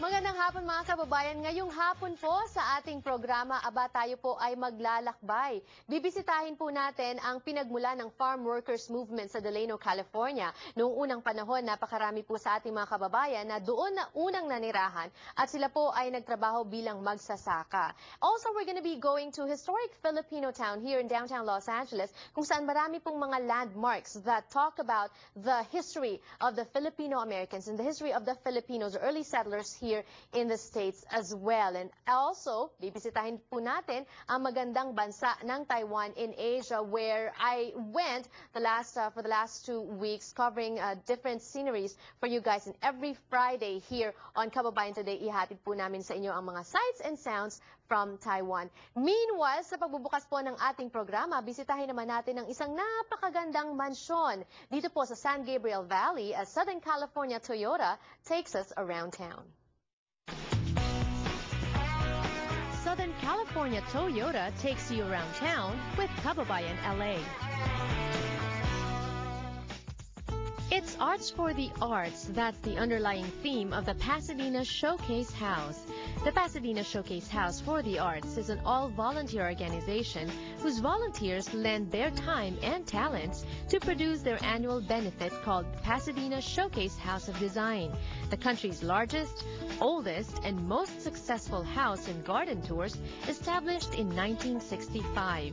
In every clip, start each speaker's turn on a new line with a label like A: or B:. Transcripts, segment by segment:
A: Magandang hapon mga kababayan. Ngayong hapon po sa ating programa, tayo po ay maglalakbay. Bibisitahin po natin ang pinagmula ng farm workers movement sa Delano, California. Noong unang panahon, napakarami po sa ating mga kababayan na doon na unang nanirahan at sila po ay nagtrabaho bilang magsasaka. Also, we're gonna be going to historic Filipino town here in downtown Los Angeles, kung saan marami pong mga landmarks that talk about the history of the Filipino Americans and the history of the Filipinos, early settlers here in the States as well. And also, bibisitahin po natin ang magandang bansa ng Taiwan in Asia, where I went for the last 2 weeks, covering different sceneries for you guys. And every Friday here on Kababayan Today, ihatid po namin sa inyo ang mga sights and sounds from Taiwan. Meanwhile, sa pagbubukas po ng ating programa, bisitahin naman natin ang isang napakagandang mansyon dito po sa San Gabriel Valley as Southern California Toyota takes us around town. Southern California Toyota takes you around town with Kababayan LA. It's Arts for the Arts. That's the underlying theme of the Pasadena Showcase House. The Pasadena Showcase House for the Arts is an all-volunteer organization whose volunteers lend their time and talents to produce their annual benefit called Pasadena Showcase House of Design, the country's largest, oldest, and most successful house and garden tours, established in 1965.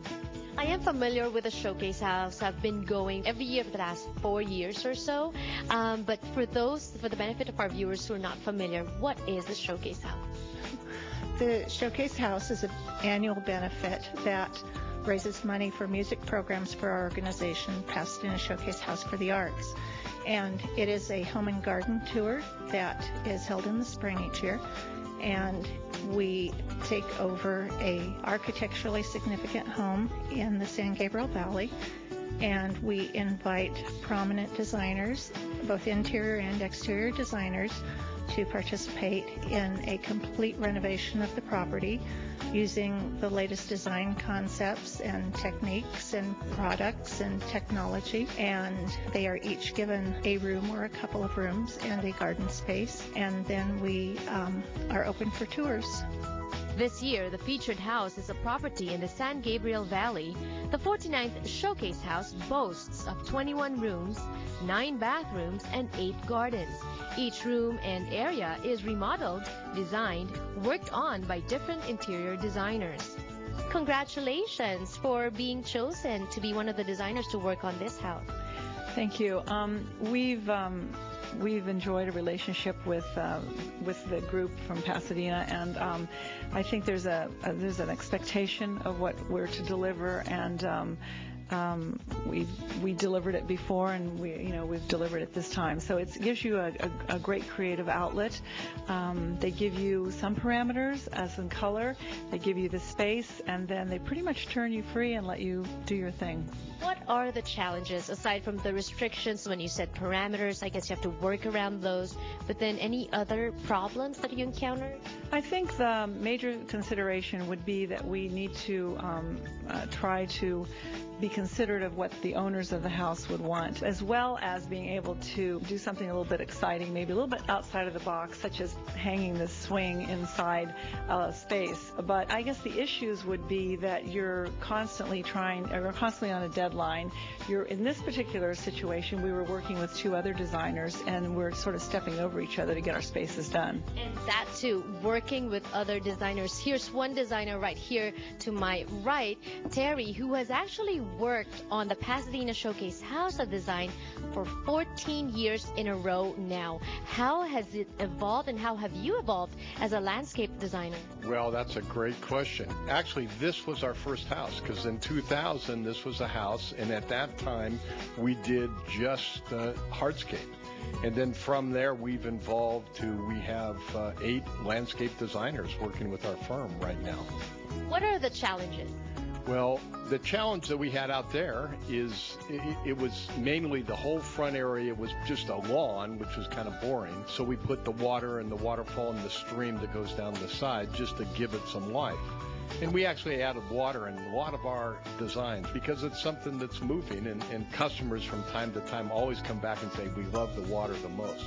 A: I am familiar with the Showcase House. I've been going every year for the last 4 years or so. But for the benefit of our viewers who are not familiar, what is the Showcase House?
B: The Showcase House is an annual benefit that raises money for music programs for our organization, Pasadena Showcase House for the Arts. And it is a home and garden tour that is held in the spring each year. And we take over a architecturally significant home in the San Gabriel Valley, and we invite prominent designers, both interior and exterior designers, to participate in a complete renovation of the property using the latest design concepts and techniques and products and technology. And they are each given a room or a couple of rooms and a garden space. And then we are open for tours.
A: This year, the featured house is a property in the San Gabriel Valley. The 49th Showcase House boasts of 21 rooms, 9 bathrooms, and 8 gardens. Each room and area is remodeled, designed, worked on by different interior designers. Congratulations for being chosen to be one of the designers to work on this house.
C: Thank you. We've enjoyed a relationship with the group from Pasadena, and I think there's an expectation of what we're to deliver, and we delivered it before, and we've delivered it this time. So it gives you a great creative outlet. They give you some parameters, as in color. They give you the space, and then they pretty much turn you free and let you do your thing.
A: What are the challenges, aside from the restrictions? When you said parameters, I guess you have to work around those, but then any other problems that you encounter?
C: I think the major consideration would be that we need to try to be considerate of what the owners of the house would want, as well as being able to do something a little bit exciting, maybe a little bit outside of the box, such as hanging the swing inside a space. But I guess the issues would be that you're constantly on a deadline. In this particular situation, we were working with 2 other designers, and we're sort of stepping over each other to get our spaces done.
A: And that too, working with other designers. Here's one designer right here to my right, Terry, who has actually worked on the Pasadena Showcase House of Design for 14 years in a row now. How has it evolved, and how have you evolved as a landscape designer?
D: Well, that's a great question. Actually, this was our first house, because in 2000, this was a house, and at that time, we did just hardscape. And then from there, we've evolved to, we have 8 landscape designers working with our firm right now.
A: What are the challenges?
D: Well, the challenge that we had out there is it was mainly the whole front area was just a lawn, which was kind of boring. So we put the water and the waterfall and the stream that goes down the side just to give it some life. And we actually added water in a lot of our designs because it's something that's moving, and customers from time to time always come back and say, we love the water the most.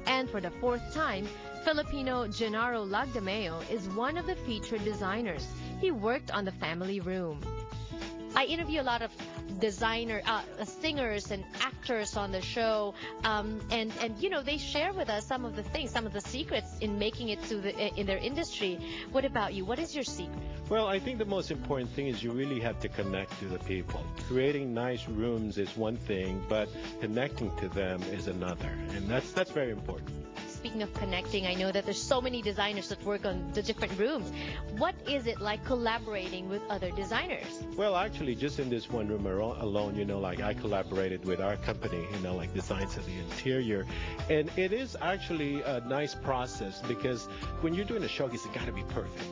A: And for the fourth time, Filipino Gennaro Lagdameo is one of the featured designers. He worked on the family room. I interview a lot of singers and actors on the show, and you know, they share with us some of the things, some of the secrets in making it to in their industry. What about you? What is your secret?
E: Well, I think the most important thing is you really have to connect to the people. Creating nice rooms is one thing, but connecting to them is another, and that's very important.
A: Speaking of connecting, I know that there's so many designers that work on the different rooms. What is it like collaborating with other designers?
E: Well, actually, just in this one room alone, you know, like I collaborated with our company, you know, like designs of the interior. And it is actually a nice process because when you're doing a showcase, it got to be perfect.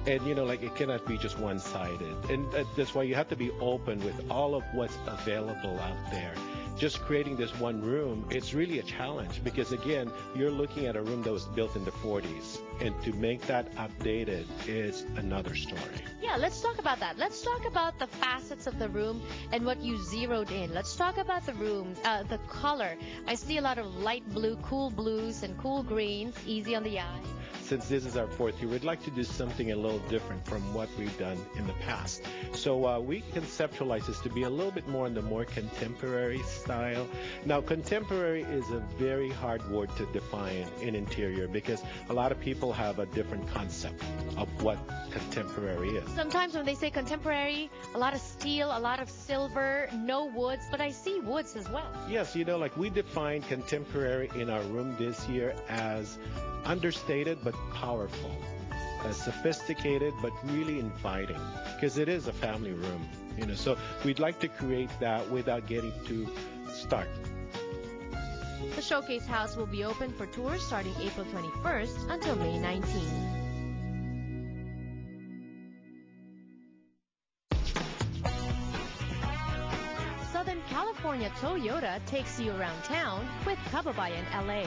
E: And, you know, like it cannot be just one-sided. And that's why you have to be open with all of what's available out there. Just creating this one room, it's really a challenge because, again, you're looking at a room that was built in the 40s. And to make that updated is another story.
A: Yeah, let's talk about that. Let's talk about the facets of the room and what you zeroed in. Let's talk about the room, the color. I see a lot of light blue, cool blues, and cool greens, easy on the eye.
E: Since this is our fourth year, we'd like to do something a little different from what we've done in the past. So we conceptualize this to be a little bit more in the more contemporary style. Now, contemporary is a very hard word to define in interior because a lot of people have a different concept of what contemporary is.
A: Sometimes when they say contemporary, a lot of steel, a lot of silver, no woods, but I see woods as well.
E: Yes, you know, like we define contemporary in our room this year as understated but powerful, sophisticated but really inviting, because it is a family room, you know. So we'd like to create that without getting too stark.
A: The Showcase House will be open for tours starting April 21st until May 19th. Southern California Toyota takes you around town with Kababayan, LA.